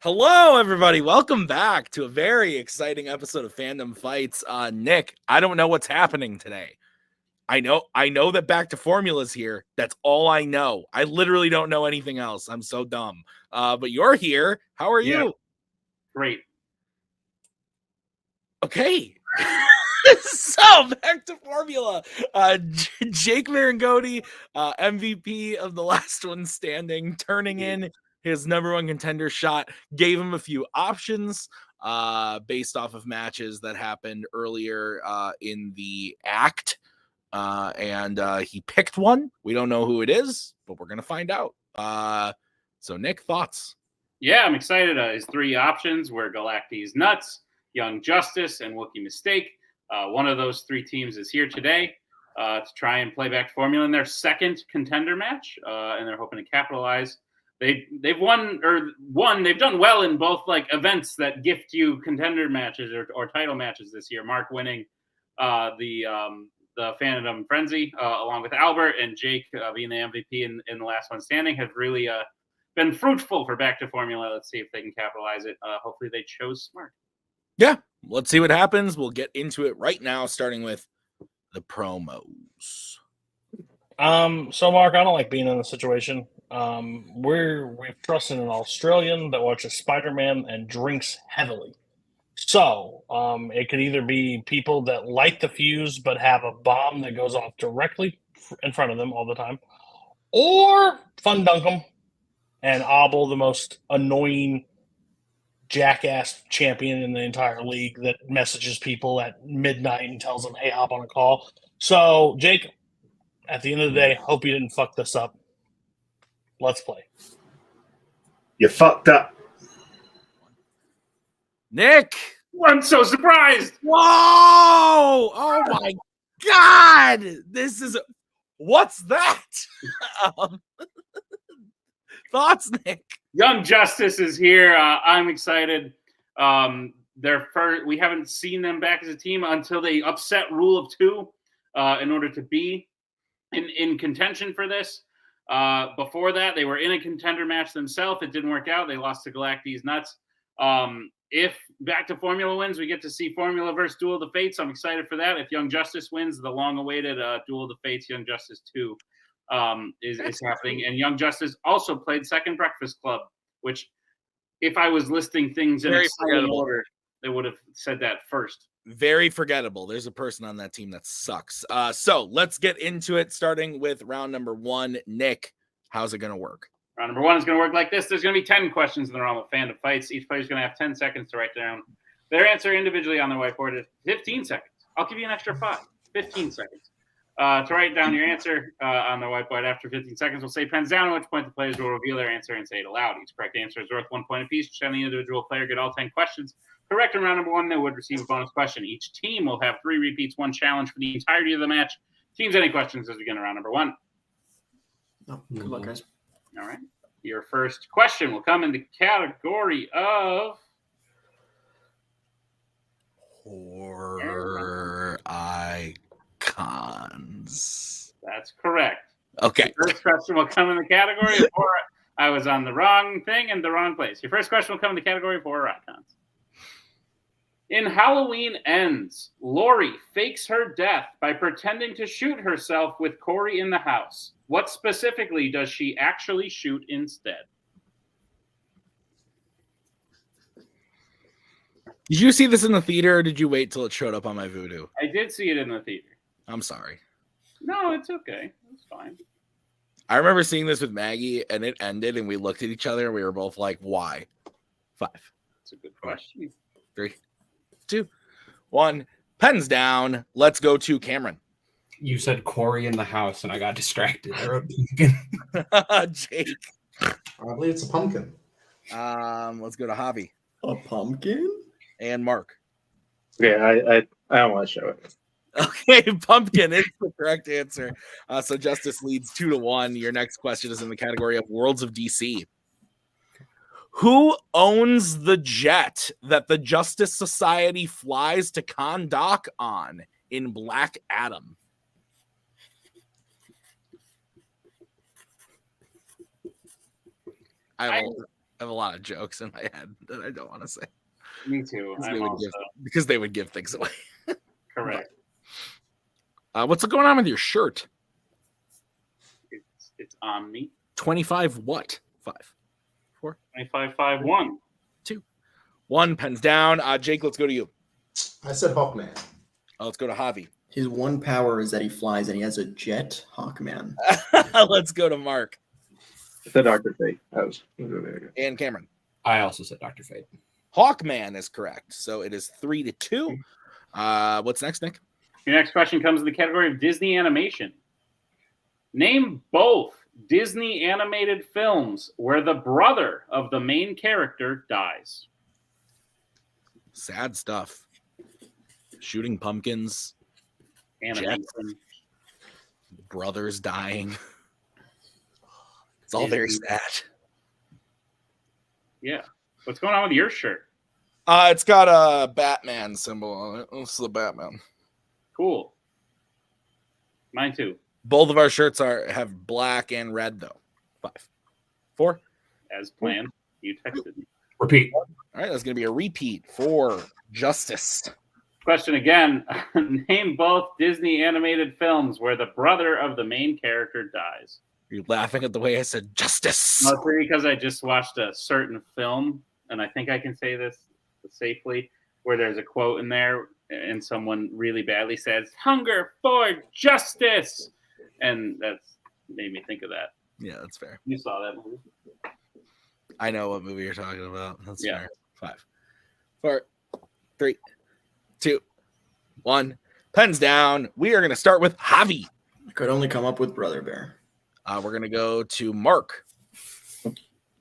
Hello, everybody. Welcome back to a very exciting episode of Fandom Fights. Nick, I don't know what's happening today. I know that Back to Formula's here. That's all I know. I literally don't know anything else. I'm so dumb. But you're here. How are you? Great. Okay. So Back to Formula. Jake Marangoni, MVP of the last one standing, turning in his number one contender shot, gave him a few options based off of matches that happened earlier in the act. And he picked one. We don't know who it is, but we're going to find out. So Nick, thoughts? Yeah, I'm excited. His three options were Galactes Nuts, Young Justice, and Wookiee Mistake. One of those three teams is here today to try and play Back to Formula in their second contender match, and they're hoping to capitalize. They've won. They've done well in both like events that gift you contender matches or title matches this year. Mark winning the Fandom Frenzy along with Albert, and Jake being the MVP in the last one standing have really been fruitful for Back to Formula. Let's see if they can capitalize it. Hopefully they chose smart. Yeah, let's see what happens. We'll get into it right now, starting with the promos. So Mark, I don't like being in this situation. We've trusted an Australian that watches Spider-Man and drinks heavily. So it could either be people that light the fuse but have a bomb that goes off directly in front of them all the time, or Fandom and Abel, the most annoying jackass champion in the entire league that messages people at midnight and tells them, hey, hop on a call. So, Jake, at the end of the day, hope you didn't fuck this up. Let's play. You fucked up. Nick! I'm so surprised! Whoa! Oh my God! This is... What's that? Thoughts, Nick? Young Justice is here. I'm excited. We haven't seen them back as a team until they upset Rule of Two in order to be in contention for this. Before that, they were in a contender match themselves. It didn't work out. They lost to Galactes Nuts. If Back to Formula wins, we get to see Formula versus Duel of the Fates. I'm excited for that. If Young Justice wins, the long-awaited Duel of the Fates, Young Justice 2 is happening. And Young Justice also played Second Breakfast Club, which if I was listing things in exciting order, they would have said that first. Very forgettable. There's a person on that team that sucks. So let's get into it, starting with round number one. Nick, how's it going to work? Round number one is going to work like this. There's going to be 10 questions in the round of Fandom Fights. Each player is going to have 10 seconds to write down their answer individually on their whiteboard. 15 seconds. I'll give you an extra 15 seconds to write down your answer on the whiteboard. After 15 seconds, we'll say pens down, at which point the players will reveal their answer and say it aloud. Each correct answer is worth 1 point apiece. Should any individual player get all 10 questions correct in round number one, they would receive a bonus question. Each team will have 3 repeats, 1 challenge for the entirety of the match. Teams, any questions as we begin round number one? No, good luck, guys. All right. Your first question will come in the category of horror icons. That's correct. Okay. Your first question will come in the category of horror. I was on the wrong thing in the wrong place. Your first question will come in the category of horror icons. In Halloween Ends, Lori fakes her death by pretending to shoot herself with Corey in the house. What specifically does she actually shoot instead? Did you see this in the theater, or did you wait till it showed up on my Vudu? I did see it in the theater. I'm sorry. No, it's okay. It's fine. I remember seeing this with Maggie, and it ended, and we looked at each other, and we were both like, why? 5. That's a good question. 3, 2, 1. Pens down. Let's go to Cameron. You said Corey in the house, and I got distracted. I wrote pumpkin. Jake. Probably it's a pumpkin. Let's go to Javi. A pumpkin? And Mark. Okay, I don't want to show it. Okay, pumpkin is the correct answer. So Justice leads 2-1. Your next question is in the category of Worlds of DC. Who owns the jet that the Justice Society flies to Kahndaq on in Black Adam? I have a lot of jokes in my head that I don't want to say. Me too. Because they would give things away. Correct. What's going on with your shirt? It's on me. 25 what? 5, 4, 25-5-1. 2, 1. Pens down. Jake, let's go to you. I said Hawkman. Let's go to Javi. His one power is that he flies and he has a jet. Hawkman. Let's go to Mark. I said Dr. Fate. And Cameron. I also said Dr. Fate. Hawkman is correct. So it is 3-2. What's next, Nick? Your next question comes in the category of Disney animation. Name both Disney animated films where the brother of the main character dies. Sad stuff. Shooting pumpkins. Animation. Brothers dying. It's all very sad. Yeah. What's going on with your shirt? It's got a Batman symbol on it. This is the Batman. Cool. Mine too. Both of our shirts have black and red though. 5, 4. As planned. You texted me. Repeat. All right, that's going to be a repeat for Justice. Question again. Name both Disney animated films where the brother of the main character dies. You're laughing at the way I said Justice. Mostly because I just watched a certain film, and I think I can say this safely, where there's a quote in there, and someone really badly says, "Hunger for justice," and that's made me think of that. Yeah, that's fair. You saw that movie? I know what movie you're talking about. That's Yeah. fair. 5, 4, 3, 2, 1. Pens down. We are going to start with Javi. I could only come up with Brother Bear. We're going to go to Mark.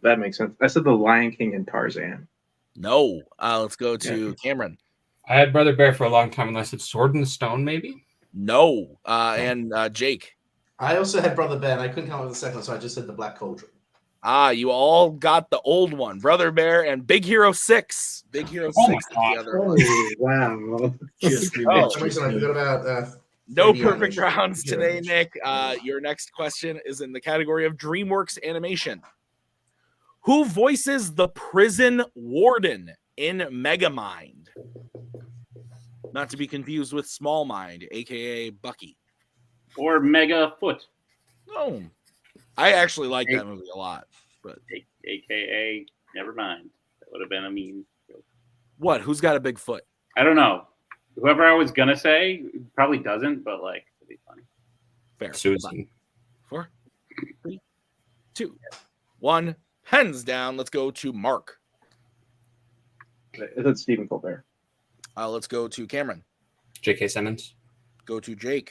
That makes sense. I said The Lion King and Tarzan. No. Let's go to Cameron. I had Brother Bear for a long time, and I said Sword in the Stone, maybe? No. And Jake. I also had Brother Bear, and I couldn't come up with the second one, so I just said the Black Cauldron. You all got the old one. Brother Bear and Big Hero 6. Big Hero 6 is the other one. Wow. Just For some reason, I forgot about No 3D perfect animation. rounds today, Animation. Nick. Your next question is in the category of DreamWorks animation. Who voices the prison warden in Megamind? Not to be confused with Small Mind, aka Bucky. Or Mega Foot, No, I actually like that movie a lot. But aka never mind. That would have been a mean joke. what? Who's got a big foot? I don't know. Whoever I was gonna say probably doesn't, but like it'd be funny. Fair. Susan. 4, 3, 2, 1. Pens down. Let's go to Mark. I said Stephen Colbert. Let's go to Cameron. J.K. Simmons. Go to Jake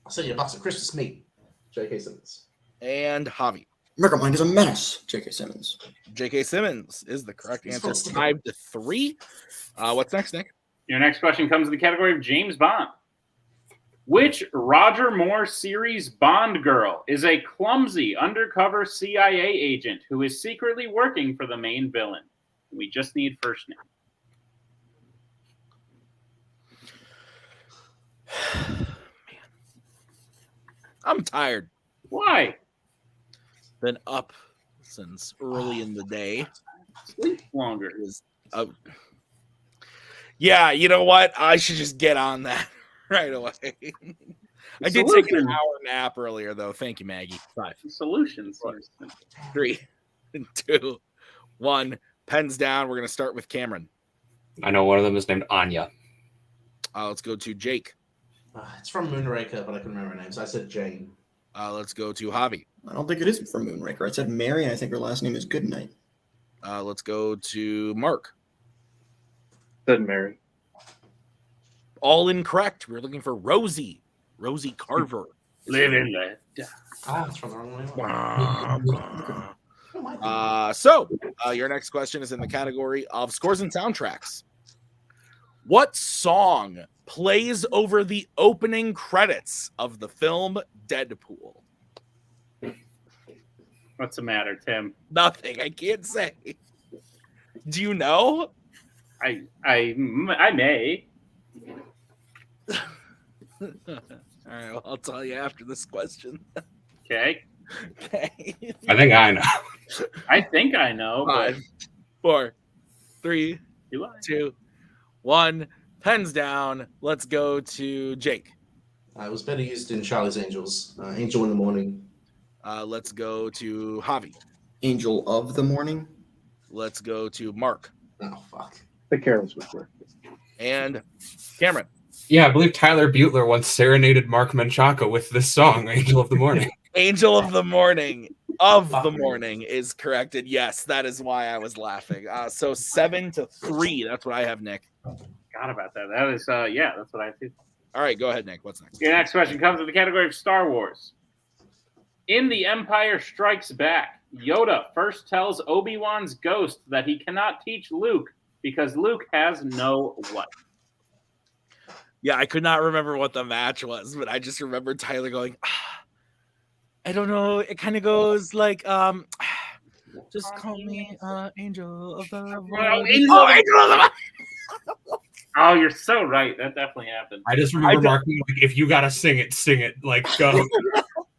I said your box of Christmas meat. J.K. Simmons. and Javi. Megamind is a menace. J.K. Simmons. J.K. Simmons is the correct He's answer. supposed to. 5-3. What's next, Nick? Your next question comes in the category of James Bond. Which Roger Moore series Bond girl is a clumsy undercover CIA agent who is secretly working for the main villain? We just need first name. I'm tired. Why? Been up since early in the day. Sleep longer. Yeah, you know what? I should just get on that right away. I did take an hour nap earlier, though. Thank you, Maggie. 5, Solutions. 3, 2, 1. Pens down. We're going to start with Cameron. I know one of them is named Anya. Let's go to Jake. It's from Moonraker, but I couldn't remember her name, so I said Jane. Let's go to Javi. I don't think it is from Moonraker. I said Mary, and I think her last name is Goodnight. Let's go to Mark. Said Mary. All incorrect. We're looking for Rosie. Rosie Carver. Live in there. It's from the wrong way. So your next question is in the category of scores and soundtracks. What song plays over the opening credits of the film Deadpool? What's the matter, Tim? Nothing. I can't say. Do you know? I may. All right. Well, I'll tell you after this question. Okay. Okay. I think I know. I think I know, but 5, 4, 3, do I? 2, 1. Pens down. Let's go to Jake. It was better used in Charlie's Angels. Angel in the Morning. Let's go to Javi. Angel of the Morning. Let's go to Mark. Oh, fuck. The Careless Whisper. And Cameron. Yeah, I believe Tyler Butler once serenaded Mark Menchaca with this song, Angel of the Morning. Angel of the Morning. Of the Morning is corrected. Yes, that is why I was laughing. So 7-3. That's what I have, Nick. Forgot about that. That is, yeah, that's what I think. All right, go ahead, Nick. What's next? Your next question comes in the category of Star Wars. In The Empire Strikes Back, Yoda first tells Obi-Wan's ghost that he cannot teach Luke because Luke has no what? Yeah, I could not remember what the match was, but I just remember Tyler going, I don't know. It kind of goes like, just call me Angel of the Morning. Angel of the Oh, you're so right. That definitely happened. I just remember Mark being like, if you gotta sing it, like go.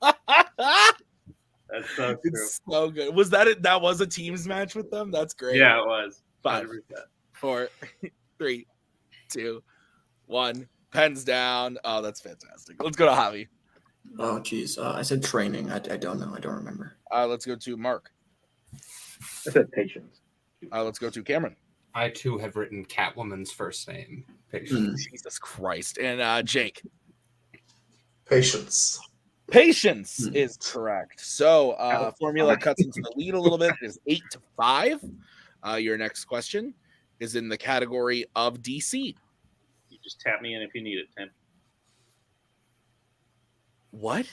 That's so true. It's so good. Was that it? That was a teams match with them? That's great. Yeah, it was. 5, 100%. 4, 3, 2, 1. Pens down. Oh, that's fantastic. Let's go to Javi. Oh, geez. I said training. I don't know. I don't remember. Let's go to Mark. I said Patience. Let's go to Cameron. I too have written Catwoman's first name. Patience. Jesus Christ. And Jake. Patience. Patience is correct. So formula cuts into the lead a little bit. It is 8-5. Your next question is in the category of DC. You just tap me in if you need it, Tim. What?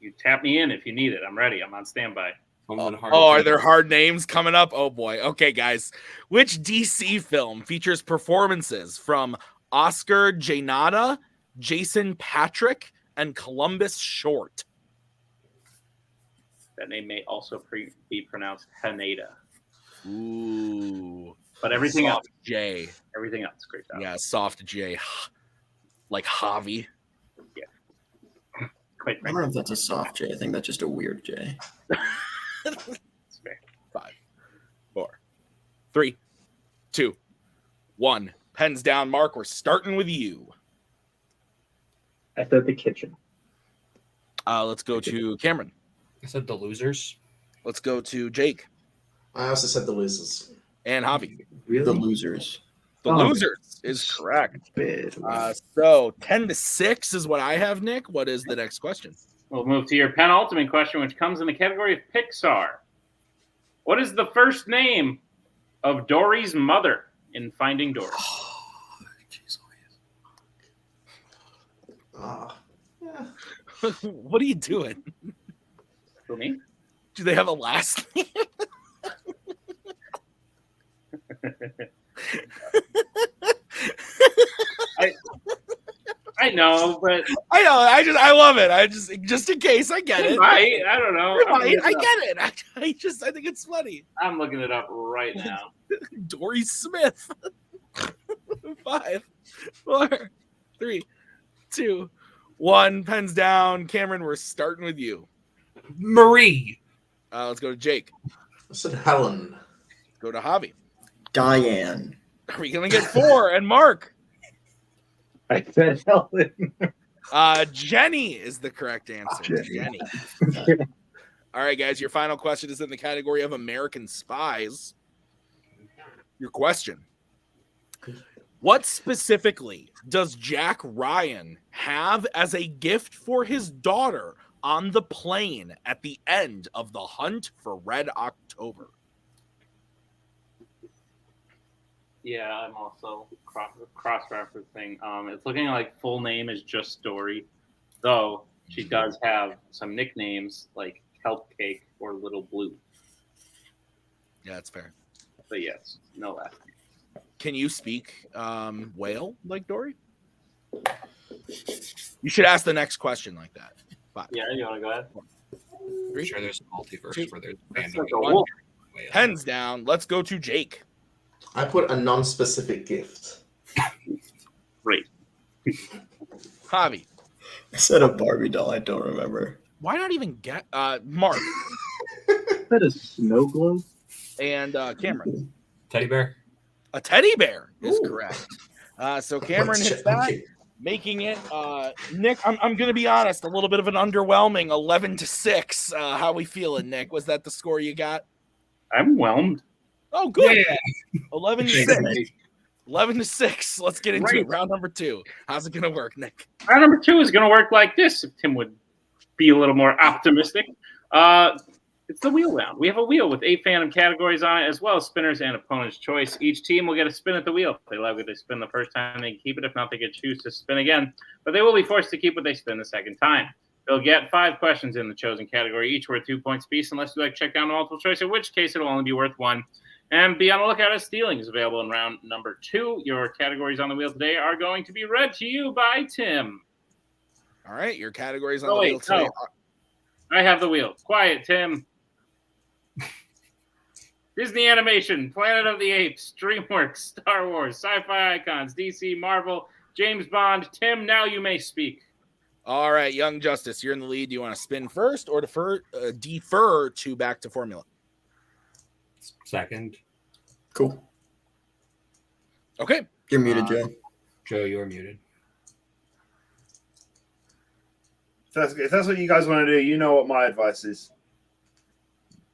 You tap me in if you need it. I'm ready. I'm on standby. Are there hard names coming up? Oh boy. Okay, guys. Which DC film features performances from Oscar Janada, Jason Patrick, and Columbus Short? That name may also be pronounced Haneda. Ooh. But everything soft else. J. Everything else. Great job. Yeah, soft J. Like Javi. Yeah. Quite I don't frankly. know if that's a soft J. I think that's just a weird J. That's fair. 5, 4, 3, 2, 1. Pens down, Mark. We're starting with you. I said The Kitchen. Let's go to Cameron. I said The Losers. Let's go to Jake I also said The Losers. and Javi. The Losers. The Losers is correct. So 10-6 is what I have, Nick. What is the next question? We'll move to your penultimate question, which comes in the category of Pixar. What is the first name of Dory's mother in Finding Dory? Yeah. What are you doing? For me? Do they have a last name? I know, but I know. I love it. Just in case. I get it. I don't know. I get it. I think it's funny. I'm looking it up right now. Dory Smith. 5, 4, 3, 2, 1. Pens down. Cameron, we're starting with you. Marie. Let's go to Jake. I said Helen. Go to Javi. Diane. Are we gonna get 4? And Mark. I said Helen. Jenny is the correct answer. Jenny. All right, guys. Your final question is in the category of American Spies. Your question. What specifically does Jack Ryan have as a gift for his daughter on the plane at the end of The Hunt for Red October? Yeah, I'm also cross-referencing. It's looking like full name is just Dory, though she does have some nicknames like Kelp Cake or Little Blue. Yeah, that's fair. But yes, no last name. Can you speak whale like Dory? You should ask the next question like that. 5, Yeah, you want to go ahead? I'm sure there's a multiverse where there's That's random like a wolf. Pens down. Let's go to Jake. I put a non-specific gift. Great. Javi. I said a Barbie doll. I don't remember. Why not even get Mark Is that a snow globe? and Cameron? Teddy bear. A teddy bear is Ooh. correct. So Cameron Wait, hits shit, that, okay. making it Nick. I'm gonna be honest, a little bit of an underwhelming 11-6. How we feeling, Nick? Was that the score you got? I'm whelmed. Oh, good. Yeah. 11-6. 11-6. Let's get into Right. it. Round number 2. How's it gonna work, Nick? Round number 2 is going to work like this. If Tim would be a little more optimistic. It's the wheel round. We have a wheel with 8 Fandom categories on it, as well as spinners and opponent's choice. Each team will get a spin at the wheel. If they love it, they spin the first time, they can keep it. If not, they can choose to spin again. But they will be forced to keep what they spin the second time. They'll get 5 questions in the chosen category, each worth 2 points apiece, unless you like to check down multiple choice, in which case it'll only be worth 1. And be on the lookout as stealing is available in round number 2. Your categories on the wheel today are going to be read to you by Tim. All right, your categories on Oh, the wait, wheel today. no. I have the wheel. Quiet, Tim. Disney Animation, Planet of the Apes, DreamWorks, Star Wars, Sci-Fi Icons, DC, Marvel, James Bond. Tim, now you may speak. All right, Young Justice, you're in the lead. Do you want to spin first or defer to back to formula? Second. Cool. Okay. You're muted, Joe. Joe, you're muted. If that's what you guys want to do, you know what my advice is.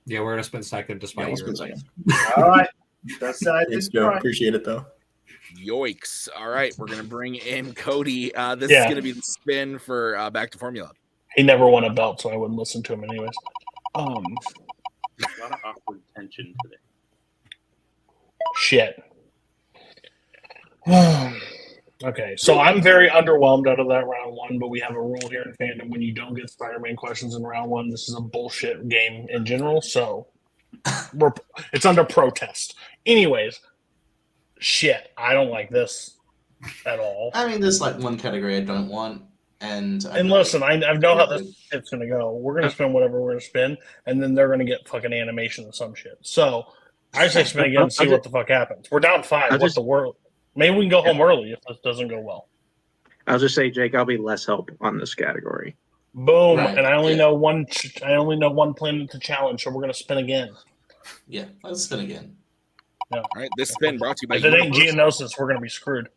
Yeah, we're gonna spin second Yeah, despite we'll your spin second. All right. That's Thanks, Joe. Appreciate it, though. Yoicks. All right, we're going to bring in Cody. This is Yeah. going to be the spin for back to formula. He never won a belt, so I wouldn't listen to him anyways. A lot of awkward tension today. Shit. Okay, so I'm very underwhelmed out of that round 1, but we have a rule here in Fandom: when you don't get Spider-Man questions in round 1, this is a bullshit game in general, so it's under protest. Anyways, shit, I don't like this at all. I mean, there's like one category I don't want, and Listen, I know how this shit's gonna go. We're gonna spin whatever we're gonna spin, and then they're gonna get fucking animation or some shit. So I say spin again and see what the fuck happens. We're down 5. What the world? Maybe we can go home early if this doesn't go well. I'll just say, Jake, I'll be less help on this category. Boom! Right, And I only yeah. know one. I only know one planet to challenge, so we're gonna spin again. Yeah, let's spin again. Yeah. All right, this spin brought to you by If it ain't Universal. Geonosis, we're gonna be screwed.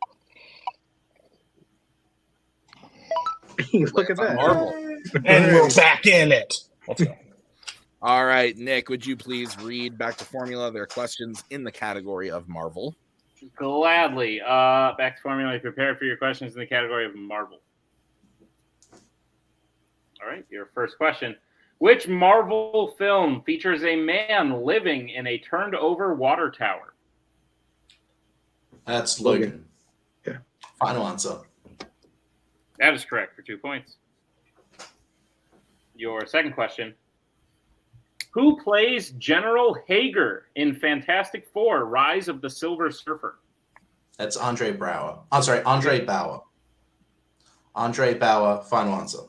Look at that. Marvel. And we're back in it. Let's go. All right, Nick, would you please read back to formula their questions in the category of Marvel? Gladly. Back to formula. Prepare for your questions in the category of Marvel. All right, your first question. Which Marvel film features a man living in a turned-over water tower? That's Logan. Yeah. Final answer. That is correct for 2 points. Your second question. Who plays General Hager in Fantastic Four: Rise of the Silver Surfer? That's Andre Bauer. I'm sorry, Andre Bauer. Andre Bauer. Final answer.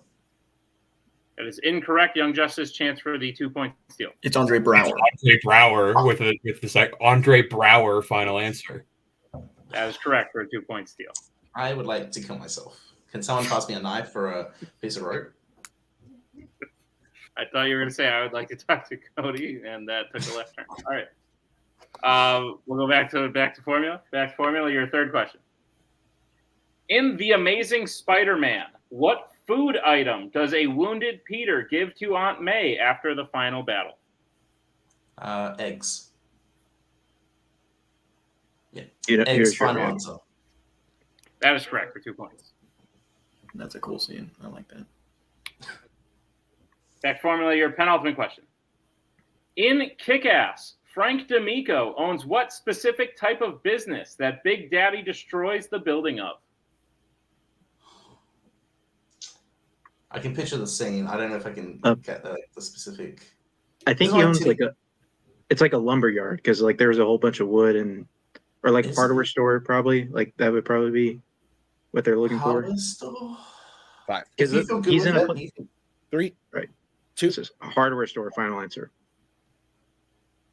That is incorrect. Young Justice, chance for the 2-point steal. It's Andre Brower. Andre Brower with the Andre Brower final answer. That is correct for a 2-point steal. I would like to kill myself. Can someone pass me a knife for a piece of rope? I thought you were going to say I would like to talk to Cody, and that took a left turn. All right. We'll go back to formula. Back to formula, your third question. In The Amazing Spider-Man, what food item does a wounded Peter give to Aunt May after the final battle? Eggs. Yeah. Here's Eggs. your Final egg. answer. That is correct for 2 points. That's a cool scene. I like that. Back to formula, your penultimate question. In Kick-Ass, Frank D'Amico owns what specific type of business that Big Daddy destroys the building of? I can picture the scene. I don't know if I can get the specific. I think It's he on owns TV. it's like a lumber yard because like there's a whole bunch of wood or like Is hardware it? store probably like that would probably be what they're looking for. Hardware store? 5, If you feel good He's with in a it, pla- you can- 3, Right. 2. This is a hardware store. Final answer.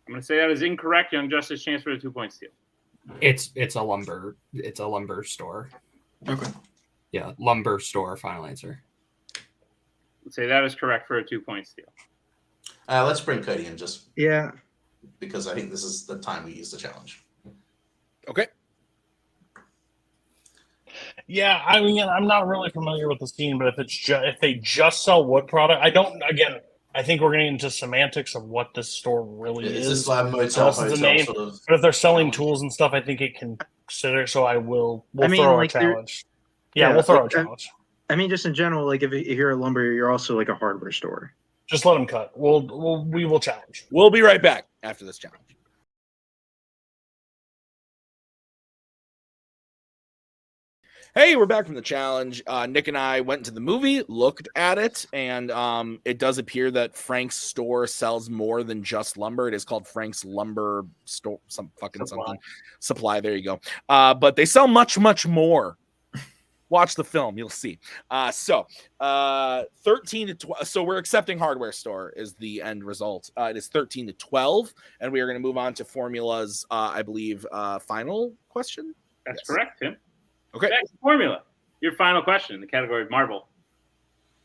I'm going to say that is incorrect. Young Justice, chance for the 2-point steal. It's a lumber store. Okay. Yeah, lumber store final answer. Let's say that is correct for a 2-point steal. Let's bring Cody in just Yeah. because I think this is the time we use the challenge. Okay. Yeah, I mean, I'm not really familiar with the scene, but if they just sell wood product, I think we're getting into semantics of what this store really It's is. a slab motel Unless it's a hotel name. sort of. But if they're selling challenge. tools and stuff, I think it can consider. So we'll I mean, throw like, a there- challenge. Yeah, we'll throw a challenge. I mean, just in general, like if you're a lumber, you're also like a hardware store. Just let them cut. We will challenge. We'll be right back after this challenge. Hey, we're back from the challenge. Nick and I went to the movie, looked at it, and it does appear that Frank's store sells more than just lumber. It is called Frank's Lumber Store, something supply. There you go. But they sell much, much more. Watch the film, you'll see. 13 to 12. So we're accepting hardware store is the end result. It is 13 to 12, and we are going to move on to Formula's, I believe, final question. That's correct, Tim. Okay. Next, Formula. Your final question in the category of Marvel.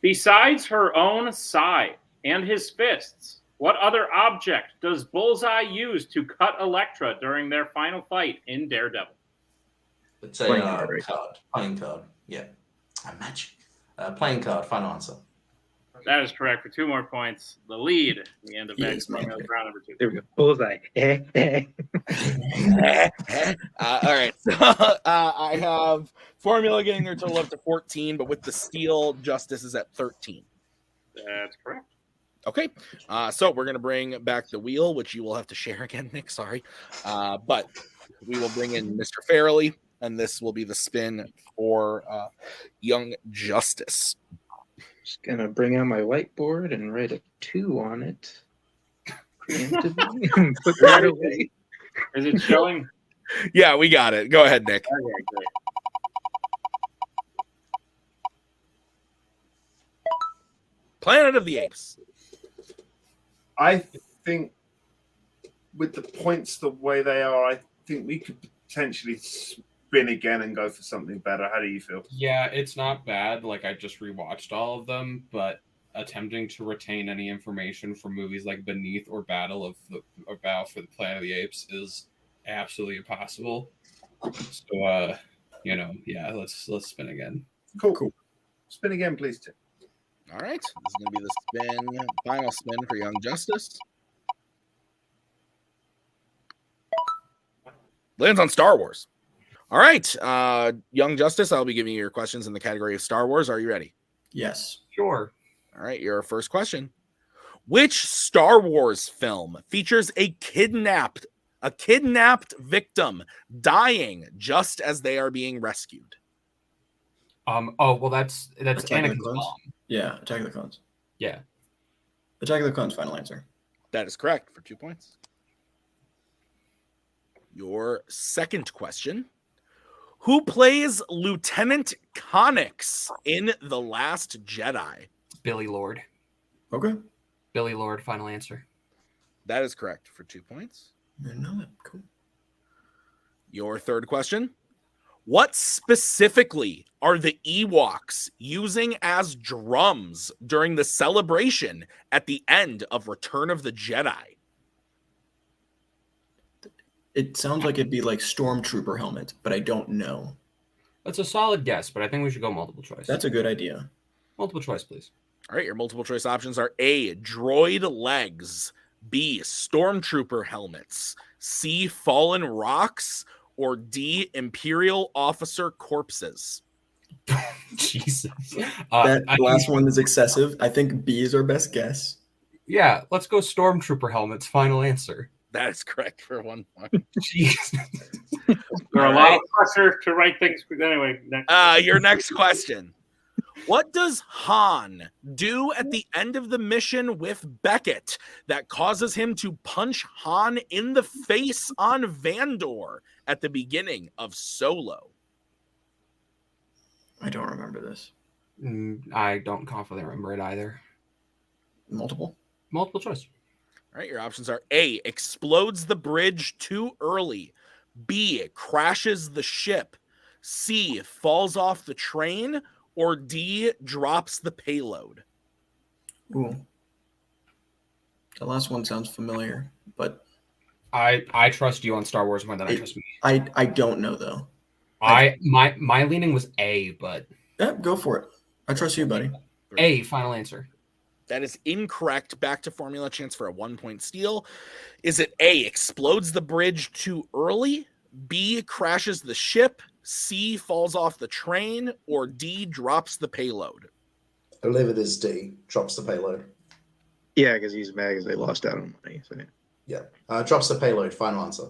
Besides her own side and his fists, what other object does Bullseye use to cut Elektra during their final fight in Daredevil? It's a Playing card, right? card. Playing card. Yeah. Magic. Playing card. Final answer. That is correct for 2 more points. The lead at the end of Yes, Formula man. round number 2. There we go. Bullseye. All right. So I have Formula getting their total up to 14, but with the steal, Justice is at 13. That's correct. Okay. So we're going to bring back the wheel, which you will have to share again, Nick. Sorry. But we will bring in Mr. Farrelly, and this will be the spin for Young Justice. Just gonna bring out my whiteboard and write a 2 on it. Preemptively and put that away. Is it showing? Yeah, we got it. Go ahead, Nick. Okay, great. Planet of the Apes. I think with the points the way they are, I think we could potentially spin again and go for something better. How do you feel? Yeah, it's not bad. Like, I just rewatched all of them, but attempting to retain any information from movies like Beneath or Battle for the Planet of the Apes is absolutely impossible. So, yeah, let's spin again. Cool. Spin again, please, Tim. All right. This is going to be the final spin for Young Justice. Lands on Star Wars. All right. Young Justice, I'll be giving you your questions in the category of Star Wars. Are you ready? Yes. Sure. All right. Your first question. Which Star Wars film features a kidnapped victim dying just as they are being rescued? That's Attack of the Anakin's Clones? mom. Yeah, Attack of the Clones. Yeah. Attack of the Clones, final answer. That is correct for 2 points. Your second question. Who plays Lieutenant Connix in The Last Jedi? Billy Lord. Okay. Billy Lord, final answer. That is correct for 2 points. I didn't know that. Cool. Your third question. What specifically are the Ewoks using as drums during the celebration at the end of Return of the Jedi? It sounds like it'd be like Stormtrooper helmet, but I don't know. That's a solid guess, but I think we should go multiple choice. That's a good idea. Multiple choice, please. All right, your multiple choice options are A, droid legs, B, stormtrooper helmets, C, fallen rocks, or D, Imperial officer corpses. Jesus. That last one is excessive. I think B is our best guess. Yeah, let's go stormtrooper helmets, final answer. That is correct for 1 point. Jesus. There are a lot of pressure to write things. Anyway, next. Your next question. What does Han do at the end of the mission with Beckett that causes him to punch Han in the face on Vandor at the beginning of Solo? I don't remember this. I don't confidently remember it either. Multiple? Multiple choice. All right, your options are A, explodes the bridge too early, B, crashes the ship, C, falls off the train, or D, drops the payload. Ooh. The last one sounds familiar, but I trust you on Star Wars more than I trust me. I don't know though. My leaning was A, but Yeah, go for it. I trust you, buddy. A, final answer. That is incorrect. Back to formula, chance for a 1-point steal. Is it A, explodes the bridge too early, B, crashes the ship, C, falls off the train, or D, drops the payload? I believe it is D, drops the payload. Yeah, because he's mad because they lost out on money. So. Yeah, drops the payload, final answer.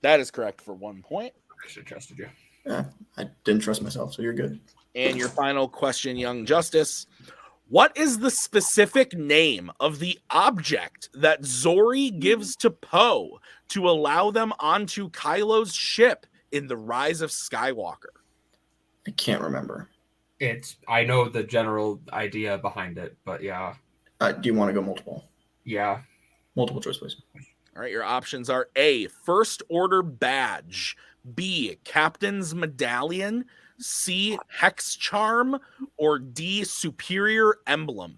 That is correct for 1 point. I should have trusted you. Yeah, I didn't trust myself, so you're good. And your final question, Young Justice. What is the specific name of the object that Zori gives to Poe to allow them onto Kylo's ship in The Rise of Skywalker? I can't remember. I know the general idea behind it, but yeah. Do you want to go multiple? Yeah. Multiple choice, please. All right, your options are A, First Order Badge, B, Captain's Medallion, C, Hex Charm, or D, Superior Emblem.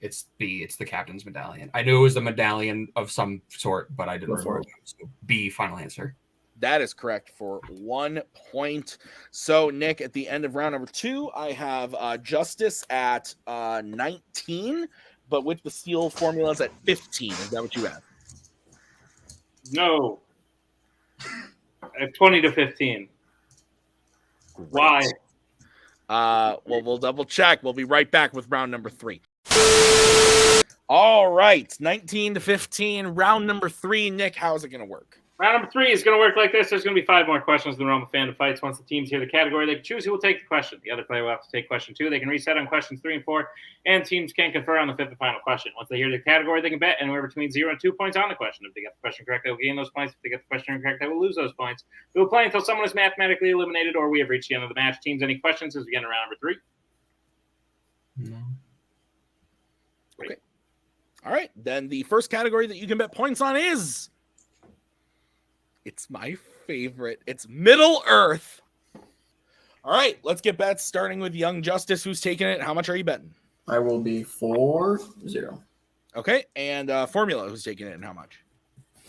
It's B. It's the Captain's Medallion. I knew it was a medallion of some sort, but I didn't remember. So B, final answer. That is correct for 1 point. So, Nick, at the end of round number 2, I have Justice at 19, but with the steal formulas at 15. Is that what you have? No. I have 20 to 15. Great. Why? Well, we'll double check. We'll be right back with round number 3. All right, 19 to 15, round number 3. Nick, how's it going to work? Round number 3 is going to work like this. There's going to be 5 more questions in the realm of Fandom Fights. Once the teams hear the category, they can choose who will take the question. The other player will have to take question 2. They can reset on questions 3 and 4, and teams can confer on the 5th and final question. Once they hear the category, they can bet anywhere between 0 and 2 points on the question. If they get the question correct, they will gain those points. If they get the question incorrect, they will lose those points. We will play until someone is mathematically eliminated or we have reached the end of the match. Teams, any questions as we get into round number 3? No. Okay. All right, then the first category that you can bet points on is... It's my favorite. It's Middle Earth. All right, let's get bets, starting with Young Justice, who's taking it. How much are you betting? I will be 4-0. Okay, and Formula, who's taking it, and how much?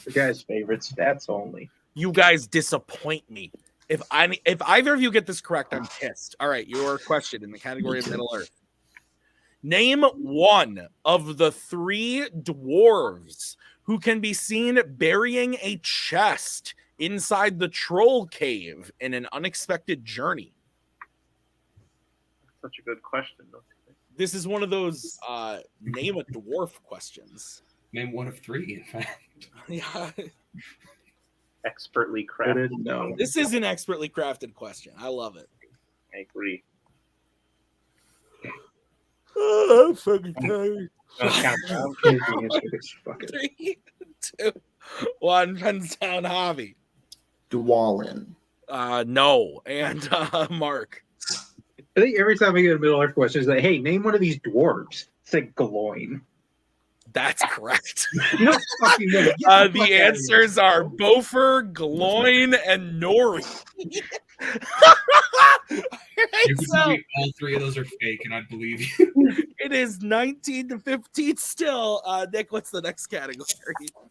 The guy's favorite stats only. You guys disappoint me. If either of you get this correct, I'm pissed. All right, your question in the category of Middle Earth. Name one of the 3 dwarves who can be seen burying a chest inside the troll cave in an unexpected journey. Such a good question, though. This is one of those name a dwarf questions. Name one of 3, in fact. Yeah. Expertly crafted. No. This is an expertly crafted question. I love it. I agree. Oh, I'm fucking tired. Count 3, 2, 1. Pens down, Javi. Dwalin. No. And Mark. I think every time I get a Middle Earth question, it's like, hey, name one of these dwarves. It's like Gloin. That's correct. You don't fucking know. Get the fuck out The of here. answers are Bofer, Gloin, and Nori. You could tell me all 3 of those are fake, and I'd believe you. It is 19 to 15 still. Nick, what's the next category?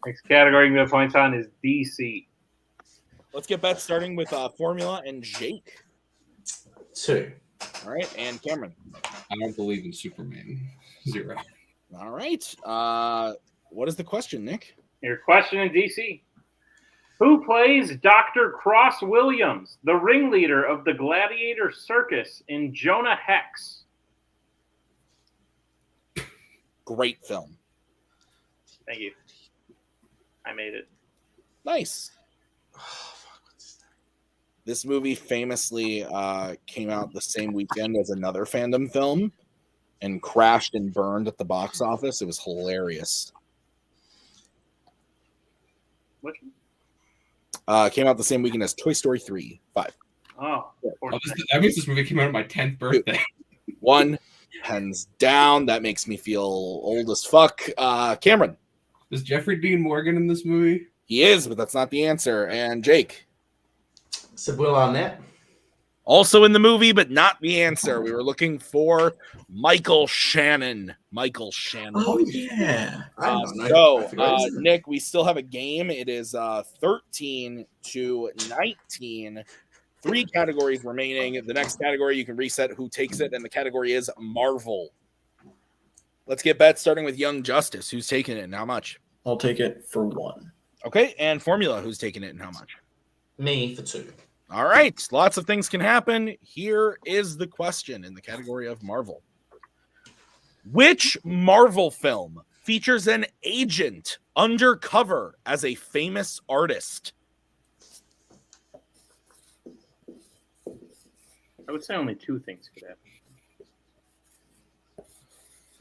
Next category I'm going to point on is DC. Let's get bets starting with Formula and Jake. 2. All right, and Cameron. I don't believe in Superman. 0. All right. What is the question, Nick? Your question in DC. Who plays Dr. Cross Williams, the ringleader of the Gladiator Circus in Jonah Hex? Great film. Thank you. I made it. Nice. This movie famously came out the same weekend as another Fandom film and crashed and burned at the box office. It was hilarious. Which Came out the same weekend as Toy Story 3. 5. Oh, That means this movie came out on my 10th birthday. 1. Hands down. That makes me feel old as fuck. Cameron. Is Jeffrey Dean Morgan in this movie? He is, but that's not the answer. And Jake. Said Will Arnett. Also in the movie, but not the answer. We were looking for Michael Shannon. Michael Shannon. Oh yeah. I don't know. I forgot his name. Nick, we still have a game. It is 13 to 19. 3 categories remaining. The next category, you can reset who takes it, and the category is Marvel. Let's get bets starting with Young Justice. Who's taking it and how much? I'll take it for 1. Okay, and Formula, who's taking it and how much? Me for 2. All right, lots of things can happen. Here is the question in the category of Marvel. Which Marvel film features an agent undercover as a famous artist? I would say only 2 things could happen.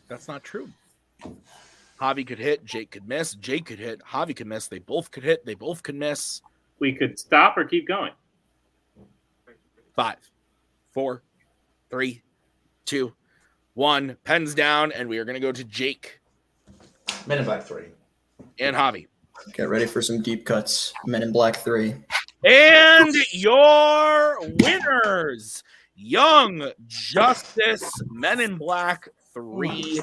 That's not true. Javi could hit, Jake could miss, Jake could hit, Javi could miss, they both could hit, they both could miss. We could stop or keep going. 5, 4, 3, 2, 1. Pens down, and we are going to go to Jake. Men in Black 3. And Javi. Get ready for some deep cuts. Men in Black 3. And your winners, Young Justice, Men in Black 3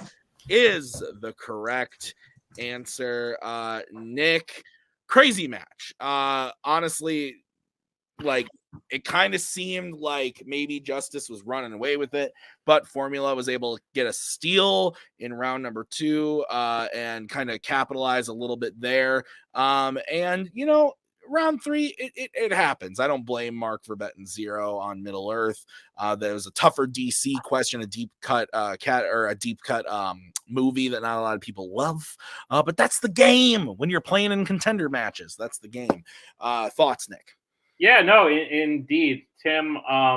is the correct answer. Nick, crazy match. Honestly, like, it kind of seemed like maybe Justice was running away with it, but Formula was able to get a steal in round number 2 and kind of capitalize a little bit there. And, you know, round 3, it happens. I don't blame Mark for betting 0 on Middle Earth. There was a tougher DC question, a deep cut movie that not a lot of people love. But that's the game when you're playing in contender matches. That's the game. Thoughts, Nick? Yeah, no, indeed, Tim. I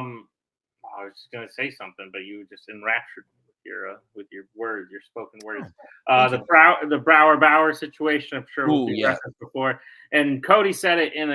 was just gonna say something, but you just enraptured me with your words, your spoken words. The Brower Bauer situation, I'm sure we'll be referenced before. And Cody said it in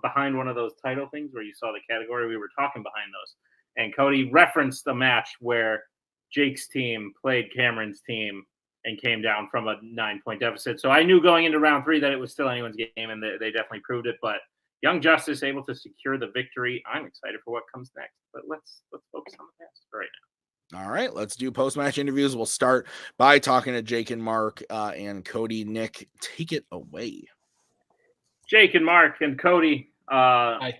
behind one of those title things where you saw the category. We were talking behind those, and Cody referenced the match where Jake's team played Cameron's team and came down from a 9-point deficit. So I knew going into round 3 that it was still anyone's game, and they definitely proved it. But Young Justice able to secure the victory. I'm excited for what comes next, but let's focus on the past right now. All right, let's do post-match interviews. We'll start by talking to Jake and Mark and Cody. Nick, take it away. Jake and Mark and Cody. Hi.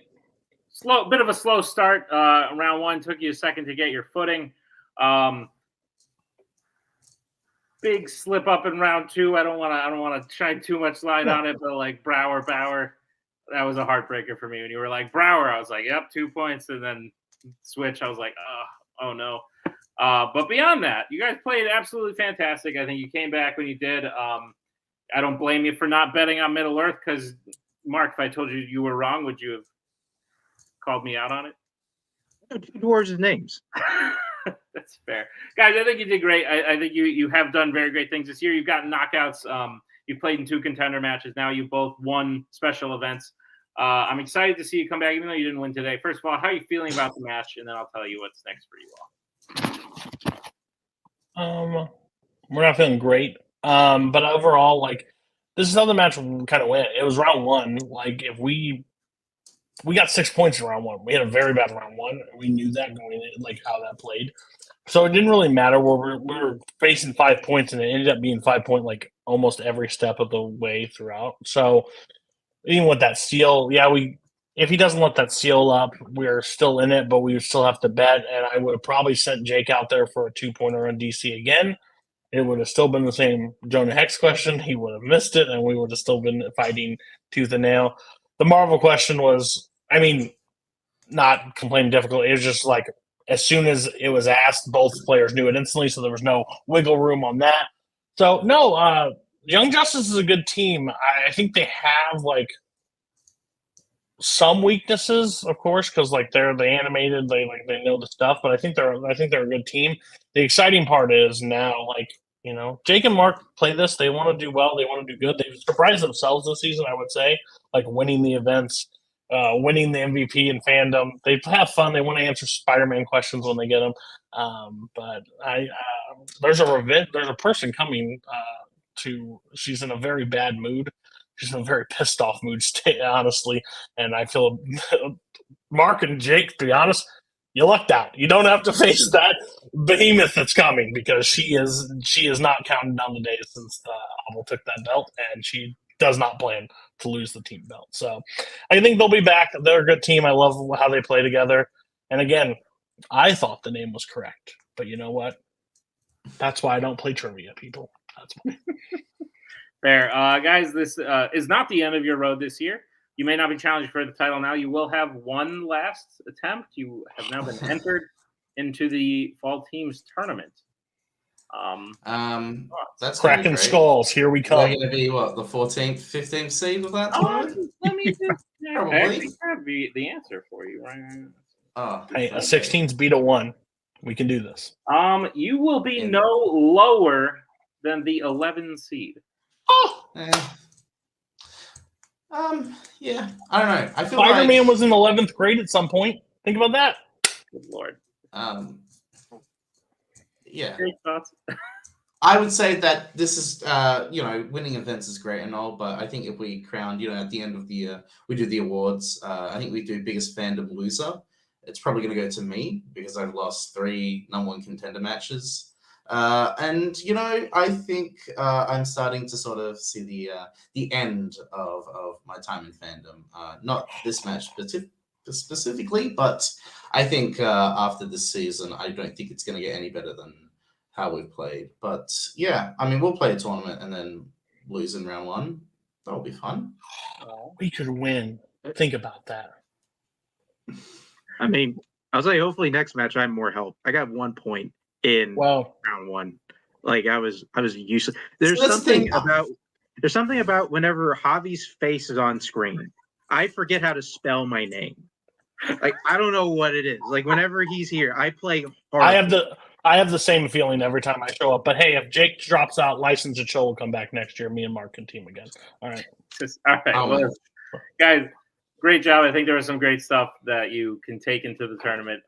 Bit of a slow start. Round 1 took you a second to get your footing. Big slip up in round 2. I don't want to shine too much light on it, but like Brower. That was a heartbreaker for me when you were like Brower. I was like, yep, 2 points, and then switch. I was like, oh no. But beyond that, you guys played absolutely fantastic. I think you came back when you did. I don't blame you for not betting on Middle Earth because, Mark, if I told you were wrong, would you have called me out on it? No, 2 dwarves' names. That's fair. Guys, I think you did great. I think you have done very great things this year. You've gotten knockouts. You've played in 2 contender matches. Now you both won special events. I'm excited to see you come back, even though you didn't win today. First of all, how are you feeling about the match? And then I'll tell you what's next for you all. We're not feeling great. But overall, like, this is how the match kind of went. It was round 1. Like, if we got 6 points in round 1. We had a very bad round 1. We knew that going in, like, how that played. So it didn't really matter where we were facing 5 points, and it ended up being 5 point, like, almost every step of the way throughout. So even with that steal, if he doesn't let that steal up, we're still in it, but we would still have to bet. And I would have probably sent Jake out there for a 2-pointer on DC again. It would have still been the same Jonah Hex question. He would have missed it, and we would have still been fighting tooth and nail. The Marvel question was, not complaining difficult. It was just like, as soon as it was asked, both players knew it instantly, so there was no wiggle room on that. So, no, Young Justice is a good team. I think they have, like, some weaknesses, of course, because, like, they're animated, they know the stuff, but I think they're a good team. The exciting part is now, like, Jake and Mark play this. They want to do well. They want to do good. They've surprised themselves this season, I would say, like winning the events, winning the MVP in Fandom. They have fun. They want to answer Spider-Man questions when they get them. But there's a person coming she's in a very bad mood. She's in a very pissed off mood state, honestly. And I feel Mark and Jake, to be honest, you lucked out. You don't have to face that behemoth that's coming because she is not counting down the days since Abel took that belt, and she does not plan to lose the team belt. So I think they'll be back. They're a good team. I love how they play together. And again, I thought the name was correct, but you know what? That's why I don't play trivia, people. That's why. Fair. Guys, this is not the end of your road this year. You may not be challenged for the title now. You will have one last attempt. You have now been entered into the fall teams tournament. That's Cracking skulls. Here we come. We're going to be what, the 14th, 15th seed of that tournament? Let me just Probably. have the answer for you right. Oh, Hey, a okay. 16's beat a 1. We can do this. You will be no lower than the 11 seed. Oh, yeah, I don't know. I feel Spider-Man like, was in 11th grade at some point. Think about that. Good Lord. Yeah. Great thoughts. I would say that this is, winning events is great and all, but I think if we crown, at the end of the year, we do the awards. I think we do biggest fandom loser. It's probably going to go to me because I've lost 3 #1 contender matches. And I think I'm starting to sort of see the end of my time in fandom. Not this match specifically, but I think after this season, I don't think it's going to get any better than how we've played. But yeah, I mean, we'll play a tournament and then lose in round 1. That'll be fun. We could win. Think about that. I mean, I'll say hopefully next match I have more help. I got 1 point in round 1. Like I was useless. There's something about whenever Javi's face is on screen, I forget how to spell my name. Like I don't know what it is. Like whenever he's here, I play hard. I have the same feeling every time I show up. But hey, if Jake drops out, License and Show will come back next year. Me and Mark can team again. All right. All right. Well, guys, great job. I think there was some great stuff that you can take into the tournament.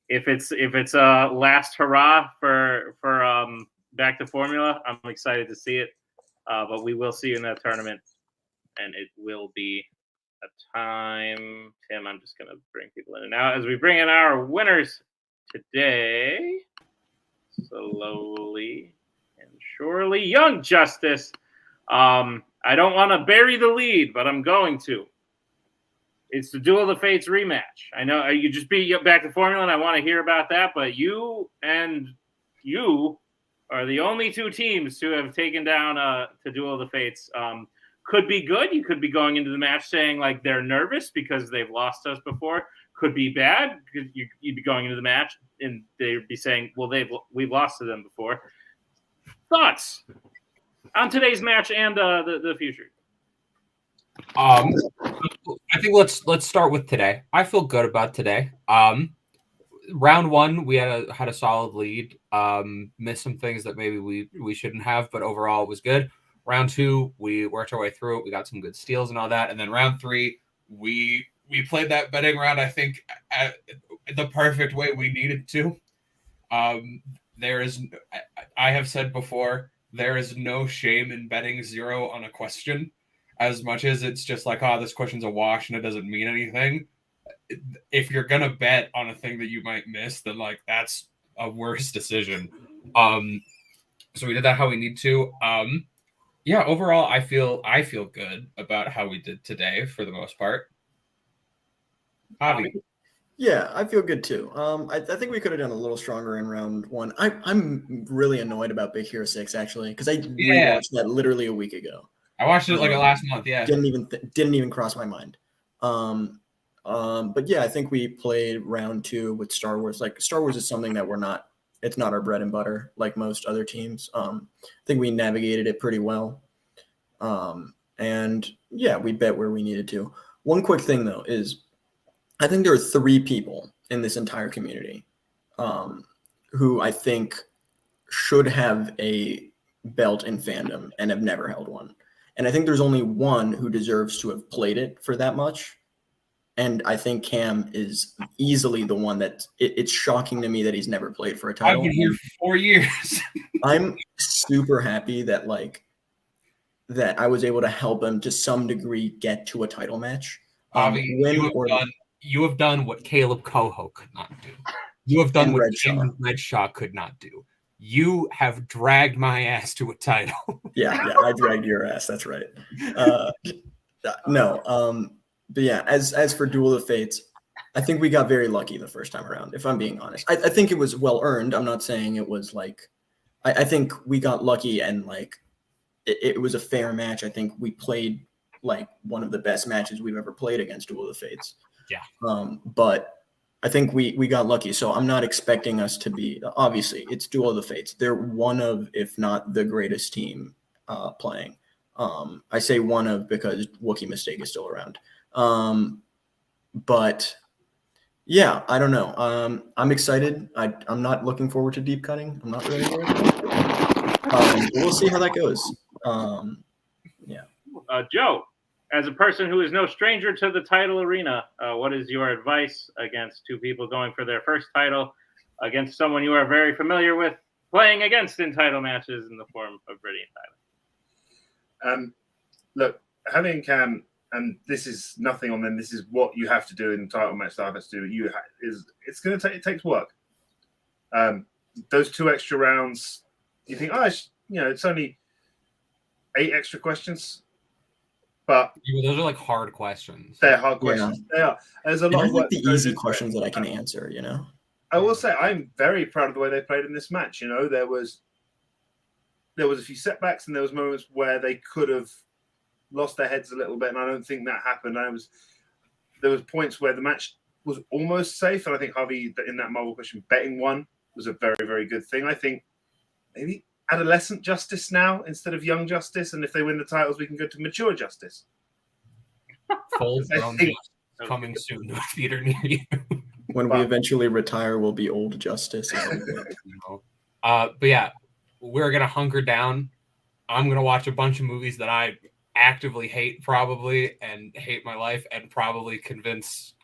If it's a last hurrah for back to Formula, I'm excited to see it. But we will see you in that tournament, and it will be a time. Tim, I'm just gonna bring people in and out as we bring in our winners today. Slowly and surely, Young Justice. I don't want to bury the lead, but I'm going to. It's the Duel of the Fates rematch. I know you just beat back to Formula, and I want to hear about that. But you are the only 2 teams to have taken down to Duel of the Fates. Could be good. You could be going into the match saying like they're nervous because they've lost us before. Could be bad. You'd be going into the match and they'd be saying, "Well, we've lost to them before." Thoughts on today's match and the future? I think let's start with today. I feel good about today. Round 1, we had a solid lead. Missed some things that maybe we shouldn't have, but overall it was good. Round 2, we worked our way through it. We got some good steals and all that. And then round 3, we played that betting round, I think, at the perfect way we needed to. I have said before, there is no shame in betting 0 on a question. As much as it's just like, this question's a wash and it doesn't mean anything. If you're going to bet on a thing that you might miss, then like that's a worse decision. So we did that how we need to. Overall, I feel good about how we did today for the most part. Javi. Yeah, I feel good too. I think we could have done a little stronger in round 1. I'm really annoyed about Big Hero 6 actually because I rewatched that literally a week ago. I watched it like last month. Yeah, didn't even cross my mind. But yeah, I think we played round 2 with Star Wars. Like Star Wars is something that it's not our bread and butter like most other teams. I think we navigated it pretty well. And yeah, we bet where we needed to. One quick thing though is I think there are 3 people in this entire community who I think should have a belt in fandom and have never held one. And I think there's only one who deserves to have played it for that much. And I think Cam is easily the one that it's shocking to me that he's never played for a title. I've been here for 4 years. I'm super happy that that I was able to help him to some degree get to a title match. Javi, You have done what Caleb Coho could not do. You have done And what Redshaw. Cameron Redshaw could not do. You have dragged my ass to a title. Yeah, I dragged your ass. That's right. No, but yeah, as for Duel of Fates, I think we got very lucky the first time around, if I'm being honest. I think it was well earned. I'm not saying it was like, I think we got lucky and like it was a fair match. I think we played like one of the best matches we've ever played against Duel of Fates. Yeah. But I think we got lucky. So I'm not expecting us to be, obviously it's Duel of the Fates. They're one of, if not the greatest team playing. I say one of because Wookiee Mistake is still around. But yeah, I don't know. I'm excited. I'm not looking forward to deep cutting. I'm not ready for it. We'll see how that goes. Yeah. Joe, as a person who is no stranger to the title arena, what is your advice against two people going for their first title against someone you are very familiar with playing against in title matches in the form of Brittany and Tyler? Look, having Cam, and this is nothing on them. This is what you have to do in the title match that I have to do. It's going to take, it takes work. Those 2 extra rounds, you think, it's only 8 extra questions. But those are like hard questions. They're hard questions. Yeah. They are. There's a lot of like the easy questions that I can answer, I will say I'm very proud of the way they played in this match. There was a few setbacks and there was moments where they could have lost their heads a little bit, and I don't think that happened. There was points where the match was almost safe, and I think Harvey, in that Marvel question, betting one was a very, very good thing. I think maybe adolescent justice now instead of young justice, and if they win the titles, we can go to mature justice. Full grown justice coming soon to a theater near you. When we eventually retire, we'll be old justice. But yeah, we're gonna hunker down. I'm gonna watch a bunch of movies that I actively hate, probably, and hate my life, and probably convince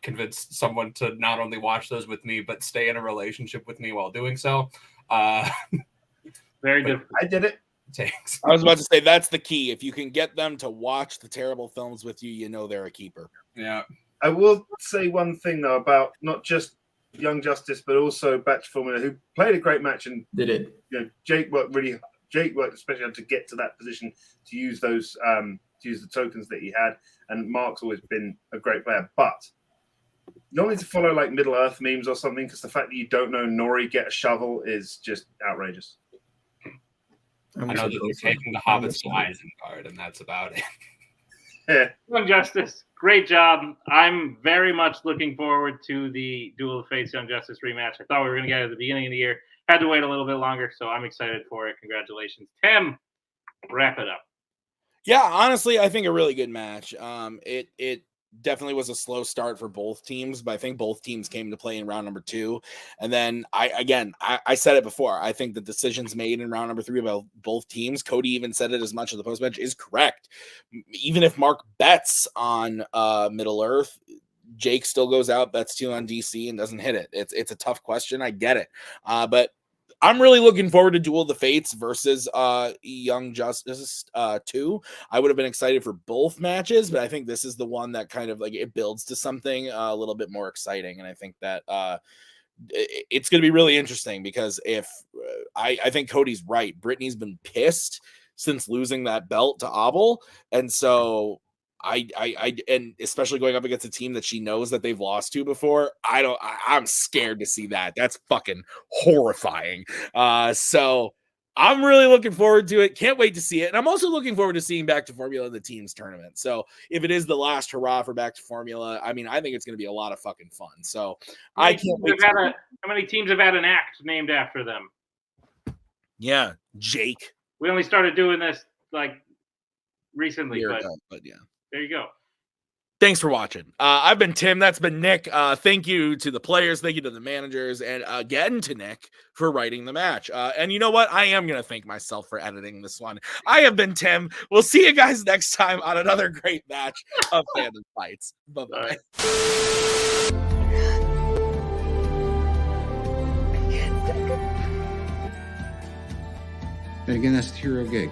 someone to not only watch those with me, but stay in a relationship with me while doing so. Very good. I did it. Thanks. I was about to say that's the key. If you can get them to watch the terrible films with you, they're a keeper. Yeah. I will say one thing though about not just Young Justice, but also Batch Formula, who played a great match and did it. Jake worked especially hard to get to that position to use those to use the tokens that he had. And Mark's always been a great player, but you don't need to follow like Middle Earth memes or something, because the fact that you don't know Nori get a shovel is just outrageous. I know that they're taking the Hobbits to Isengard, and that's about it. Yeah. Young Justice, great job. I'm very much looking forward to the Duel of Fates Young Justice rematch. I thought we were going to get it at the beginning of the year. Had to wait a little bit longer, so I'm excited for it. Congratulations. Tim, wrap it up. Yeah, honestly, I think a really good match. It definitely was a slow start for both teams, but I think both teams came to play in round number 2. And then I said it before. I think the decisions made in round number 3 about both teams, Cody even said it as much as the post match, is correct. Even if Mark bets on Middle Earth, Jake still goes out, bets 2 on DC and doesn't hit it. It's a tough question. I get it. But I'm really looking forward to Duel of the Fates versus Young Justice 2. I would have been excited for both matches, but I think this is the one that kind of like it builds to something a little bit more exciting. And I think that it's going to be really interesting because if I think Cody's right, Brittany's been pissed since losing that belt to Abel. And so and especially going up against a team that she knows that they've lost to before, I'm scared to see that. That's fucking horrifying. So I'm really looking forward to it. Can't wait to see it. And I'm also looking forward to seeing Back to Formula in the teams tournament. So if it is the last hurrah for Back to Formula, I mean, I think it's going to be a lot of fucking fun. So I can't wait. How many teams have had an act named after them? Yeah, Jake. We only started doing this like recently, but yeah. There you go. Thanks for watching. I've been Tim. That's been Nick. Thank you to the players. Thank you to the managers. And again to Nick for writing the match. And you know what? I am going to thank myself for editing this one. I have been Tim. We'll see you guys next time on another great match of Fandom Fights. Bye-bye. And again, that's the hero gig.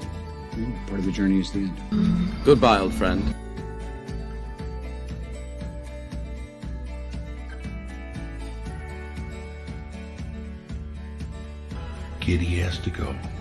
Part of the journey is the end. Goodbye, old friend. kid he has to go.